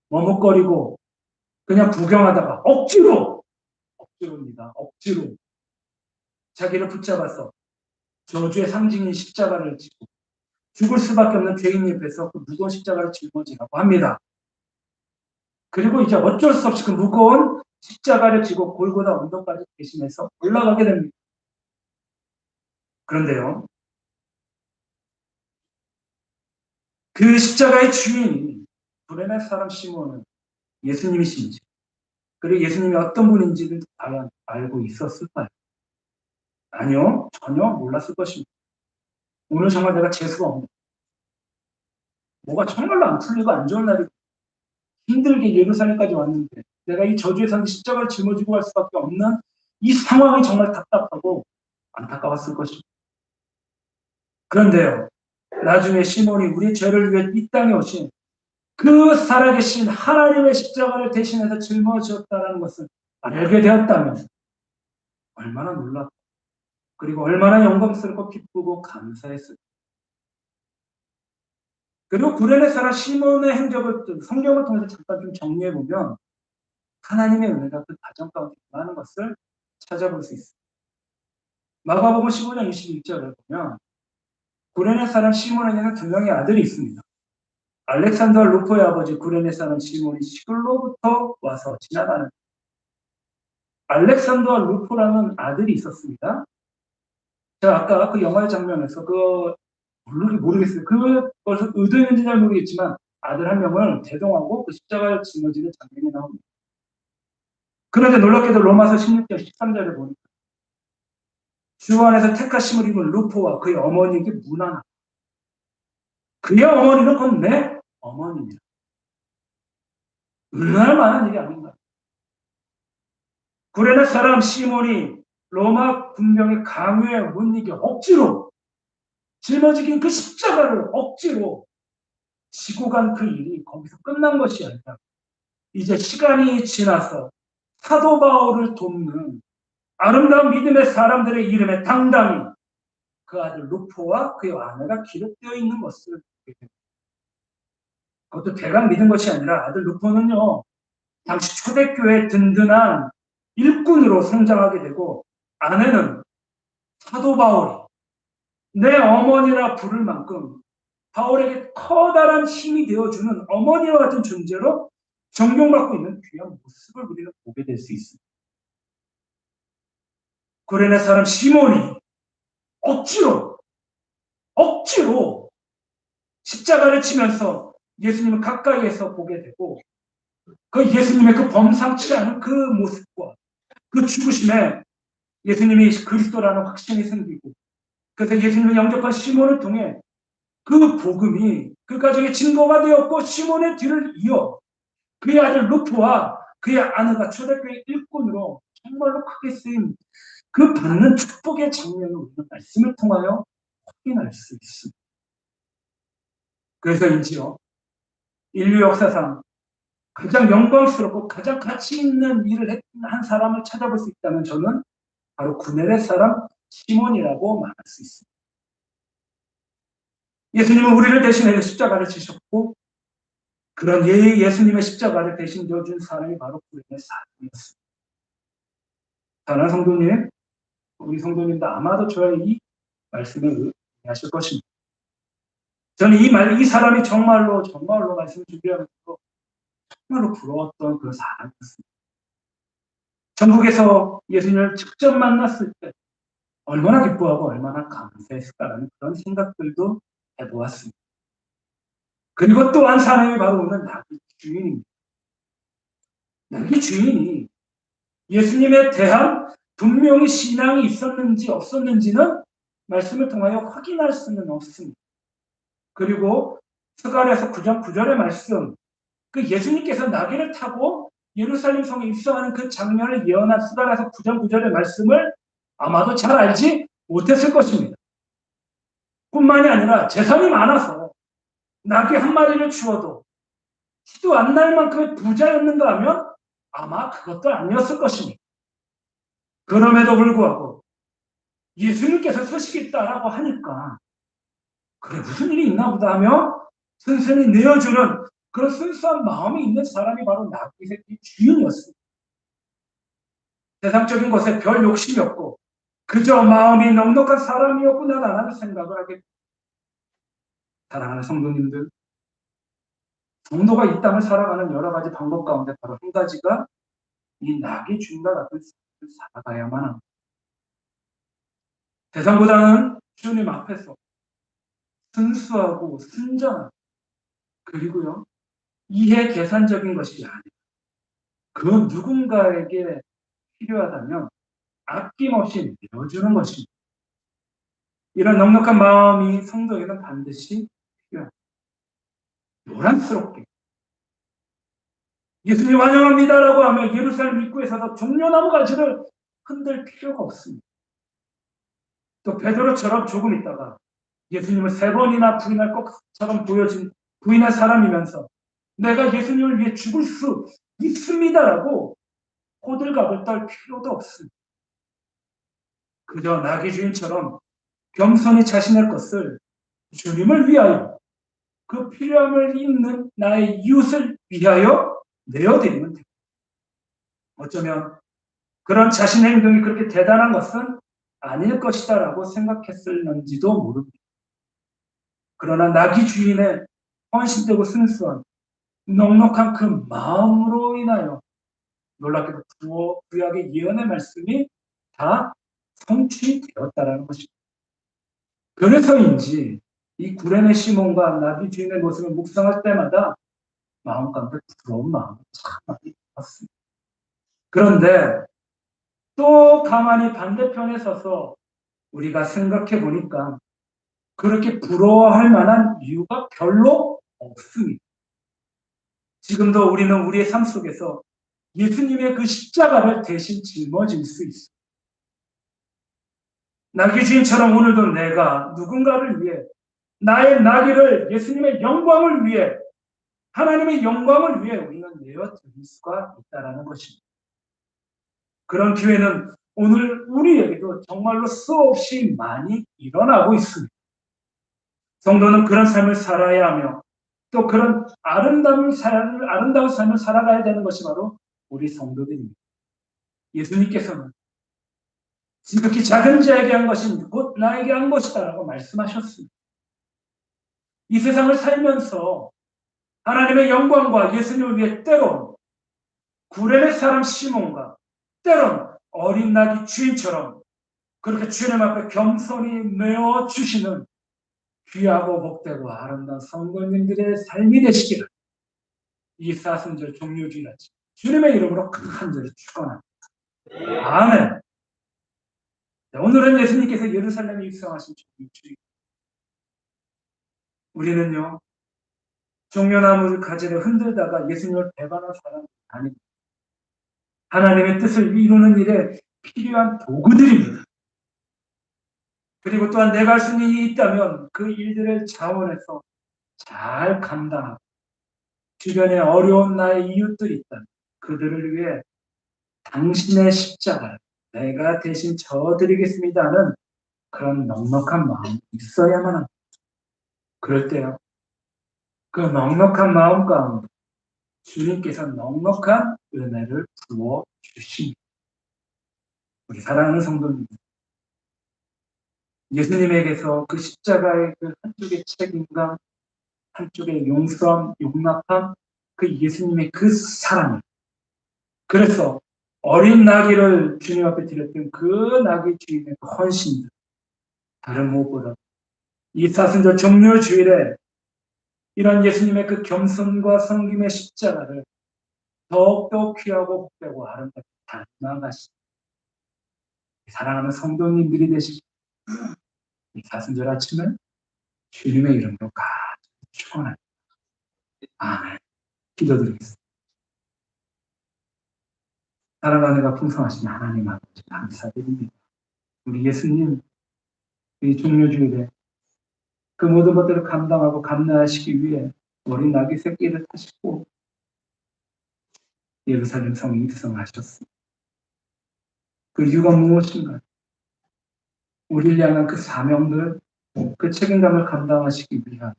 머뭇거리고 그냥 구경하다가 억지로입니다. 억지로 자기를 붙잡아서 저주의 상징인 십자가를 지고 죽을 수밖에 없는 죄인 옆에서 그 무거운 십자가를 짊어지라고 합니다. 그리고 이제 어쩔 수 없이 그 무거운 십자가를 지고 골고다 언덕까지 대신해서 올라가게 됩니다. 그런데요, 그 십자가의 주인 브레네 사람 시몬은 예수님이신지, 그리고 예수님이 어떤 분인지를 과연 알고 있었을까요? 아니요, 전혀 몰랐을 것입니다. 오늘 정말 내가 재수가 없네. 뭐가 정말로 안 풀리고 안 좋은 날이 힘들게 예루살렘까지 왔는데 내가 이 저주의 상징 십자가를 짊어지고 갈 수밖에 없는 이 상황이 정말 답답하고 안타까웠을 것입니다. 그런데요, 나중에 시몬이 우리 죄를 위해 이 땅에 오신 그 살아계신 하나님의 십자가를 대신해서 짊어지었다는 것을 알게 되었다면 얼마나 놀랍고 그리고 얼마나 영광스럽고 기쁘고 감사했을까. 그리고 구레네 사람 시몬의 행적을 성경을 통해서 잠깐 좀 정리해 보면 하나님의 은혜가 그 가정 가운데 임하는 것을 찾아볼 수 있습니다. 마가복음 15장 21절을 보면 구레네 사람 시몬에게는 두 명의 아들이 있습니다. 알렉산더와 루포의 아버지 구레네 사람 시몬이 시골로부터 와서 지나가는 알렉산더와 루포라는 아들이 있었습니다. 제가 아까 그 영화의 장면에서 모르겠어요. 그것을 의도했는지 잘 모르겠지만 아들 한 명을 대동하고 그 십자가에 짊어지는 장면이 나옵니다. 그런데 놀랍게도 로마서 16장 13절에 보니까 주 안에서 택하심을 입은 루포와 그의 어머니에게 문안하고 그의 어머니는 곧 내 어머니입니다. 얼마나 많은 일이 아닌가. 구레네 사람 시몬이 로마 군병의 강요에 못 이겨 억지로 짊어지긴 그 십자가를 억지로 지고 간 그 일이 거기서 끝난 것이 아니라 이제 시간이 지나서 사도 바울을 돕는 아름다운 믿음의 사람들의 이름에 당당히 그 아들 루포와 그의 아내가 기록되어 있는 것을 보게 됩니다. 그것도 대강 믿은 것이 아니라 아들 루포는요, 당시 초대교회의 든든한 일꾼으로 성장하게 되고 아내는 사도 바울이 내 어머니라 부를 만큼 바울에게 커다란 힘이 되어주는 어머니와 같은 존재로 존경받고 있는 귀한 모습을 우리는 보게 될 수 있습니다. 구레네 사람 시몬이 억지로 십자가를 치면서 예수님을 가까이에서 보게 되고 그 예수님의 그 범상치 않은 그 모습과 그 죽으심에 예수님이 그리스도라는 확신이 생기고 그래서 예수님을 영접한 시몬을 통해 그 복음이 그 가정의 증거가 되었고 시몬의 뒤를 이어 그의 아들 루프와 그의 아내가 초대교회 일꾼으로 정말로 크게 쓰임 그 받는 축복의 장면을 우리는 말씀을 통하여 확인할 수 있습니다. 그래서인지요 인류 역사상 가장 영광스럽고 가장 가치 있는 일을 한 사람을 찾아볼 수 있다면 저는 바로 구레네 사람 시몬이라고 말할 수 있습니다. 예수님은 우리를 대신해 십자가를 지셨고 그런 예수님의 십자가를 대신 져준 사람이 바로 구레네 사람이었습니다. 사랑하는 성도님, 우리 성도님도 아마도 저의 이 말씀을 이해하실 것입니다. 저는 이 사람이 정말로 말씀을 준비하면서 정말로 부러웠던 그 사람이었습니다. 전국에서 예수님을 직접 만났을 때 얼마나 기뻐하고 얼마나 감사했을까라는 그런 생각들도 해보았습니다. 그리고 또 한 사람이 바로 오늘 나귀 주인입니다. 나귀 주인이 예수님에 대한 분명히 신앙이 있었는지 없었는지는 말씀을 통하여 확인할 수는 없습니다. 그리고 스가랴서 9장 9절의 말씀, 그 예수님께서 나귀를 타고 예루살렘 성에 입성하는 그 장면을 예언한 스가랴서 9장 9절의 말씀을 아마도 잘 알지 못했을 것입니다. 뿐만이 아니라 재산이 많아서 나귀 한 마리를 주어도 티도 안 날 만큼의 부자였는가 하면 아마 그것도 아니었을 것입니다. 그럼에도 불구하고 예수님께서 서식이 있다라고 하니까 그래 무슨 일이 있나 보다 하며 순순히 내어주는 그런 순수한 마음이 있는 사람이 바로 나귀 새끼 주인이었습니다. 세상적인 것에 별 욕심이 없고 그저 마음이 넉넉한 사람이었구나라는 생각을 하게 됩니다. 사랑하는 성도님들, 성도가 이 땅을 살아가는 여러 가지 방법 가운데 바로 한 가지가 이 나귀 주인과 같은 삶을 살아가야만 합니다. 세상보다는 주님 앞에서 순수하고 순전한 그리고요 이해 계산적인 것이 아니라 그 누군가에게 필요하다면 아낌없이 내어주는 것입니다. 이런 넉넉한 마음이 성도에게는 반드시 필요합니다. 요란스럽게 예수님 환영합니다라고 하며 예루살렘 입구에서도 종려나무 가지를 흔들 필요가 없습니다. 또 베드로처럼 조금 있다가 예수님을 3번이나 부인할 것처럼 부인할 사람이면서 내가 예수님을 위해 죽을 수 있습니다라고 호들갑을 떨 필요도 없습니다. 그저 나귀 주인처럼 겸손히 자신의 것을 주님을 위하여 그 필요함을 있는 나의 이웃을 위하여 내어드리면 됩니다. 어쩌면 그런 자신의 행동이 그렇게 대단한 것은 아닐 것이다라고 생각했을는지도 모릅니다. 그러나 나귀 주인의 헌신되고 순수한 넉넉한 그 마음으로 인하여 놀랍게도 구약의 예언의 말씀이 다 성취되었다라는 것입니다. 그래서인지 이 구레네 시몬과 나비 주인의 모습을 묵상할 때마다 마음 가운데 부러운 마음이 참 많이 들었습니다. 그런데 또 가만히 반대편에 서서 우리가 생각해 보니까 그렇게 부러워할 만한 이유가 별로 없습니다. 지금도 우리는 우리의 삶 속에서 예수님의 그 십자가를 대신 짊어질 수 있습니다. 나귀 주인처럼 오늘도 내가 누군가를 위해 나의 나귀를 예수님의 영광을 위해 하나님의 영광을 위해 우리는 내어드릴 수가 있다는 것입니다. 그런 기회는 오늘 우리에게도 정말로 수없이 많이 일어나고 있습니다. 성도는 그런 삶을 살아야 하며 또 그런 아름다운 삶을 살아가야 되는 것이 바로 우리 성도들입니다. 예수님께서는 지극히 작은 자에게 한 것은 곧 나에게 한 것이다라고 말씀하셨습니다. 이 세상을 살면서 하나님의 영광과 예수님을 위해 때론 구레네 사람 시몬과 때론 어린 나귀 주인처럼 그렇게 주님 앞에 겸손히 내어 주시는 귀하고 복되고 아름다운 성도님들의 삶이 되시기를 이 사순절 종료주일날 주님의 이름으로 간절히 축원합니다. 아멘. 오늘은 예수님께서 예루살렘에 입성하신 종료주일. 우리는요 종려나무를 가지를 흔들다가 예수님을 배반한 사람이 아닙니다. 하나님의 뜻을 이루는 일에 필요한 도구들입니다. 그리고 또한 내가 할 수 있는 일이 있다면 그 일들을 자원해서 잘 감당하고 주변에 어려운 나의 이웃들이 있다면 그들을 위해 당신의 십자가를 내가 대신 져드리겠습니다 하는 그런 넉넉한 마음이 있어야만 합니다. 그럴 때요. 그 넉넉한 마음 가운데 주님께서 넉넉한 은혜를 부어 주십니다. 우리 사랑하는 성도님, 예수님에게서 그 십자가의 그 한쪽의 책임감, 한쪽의 용서함, 용납함, 그 예수님의 그 사랑을. 그래서 어린 나귀를 주님 앞에 드렸던 그 나귀 주인의 그 헌신들, 다른 무엇보다 이 사순절 종료 주일에 이런 예수님의 그 겸손과 섬김의 십자가를 더욱더 귀하고 복되고 아름답게 닮아가시고 사랑하는 성도님들이 되시고 이 사순절 아침에 주님의 이름으로 가득 축원합니다. 아멘. 기도드리겠습니다. 사랑하는 은혜가 풍성하신 하나님 아버지 감사드립니다. 우리 예수님 이 종료주일에 그 모든 것들을 감당하고 감내하시기 위해 어린 나귀 새끼를 타시고 예루살렘 성에 입성하셨습니다. 그 이유가 무엇인가? 우리를 향한 그 사명들, 그 책임감을 감당하시기 위하여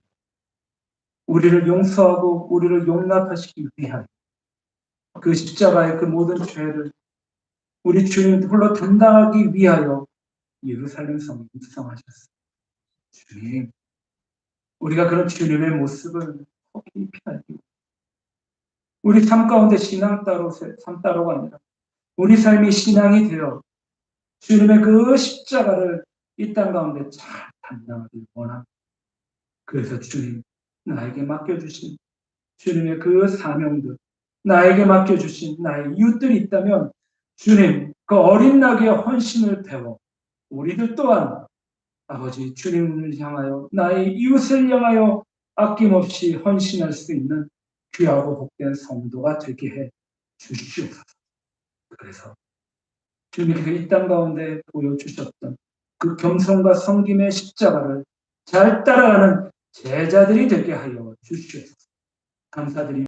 우리를 용서하고 우리를 용납하시기 위하여 그 십자가의 그 모든 죄를 우리 주님 홀로 담당하기 위하여 예루살렘 성에 입성하셨습니다. 주님, 우리가 그런 주님의 모습을 깊이 알고 우리 삶 가운데 삶 따로가 아니라 우리 삶이 신앙이 되어 주님의 그 십자가를 이 땅 가운데 잘 감당하길 원합니다. 그래서 주님, 나에게 맡겨주신 주님의 그 사명들, 나에게 맡겨주신 나의 이웃들이 있다면 주님, 그 어린 나귀의 헌신을 배워 우리들 또한 아버지 주님을 향하여 나의 이웃을 향하여 아낌없이 헌신할 수 있는 귀하고 복된 성도가 되게 해 주시옵소서. 그래서 주님께서 이 땅 가운데 보여주셨던 그 겸손과 섬김의 십자가를 잘 따라가는 제자들이 되게 하여 주시옵소서. 감사드립니다.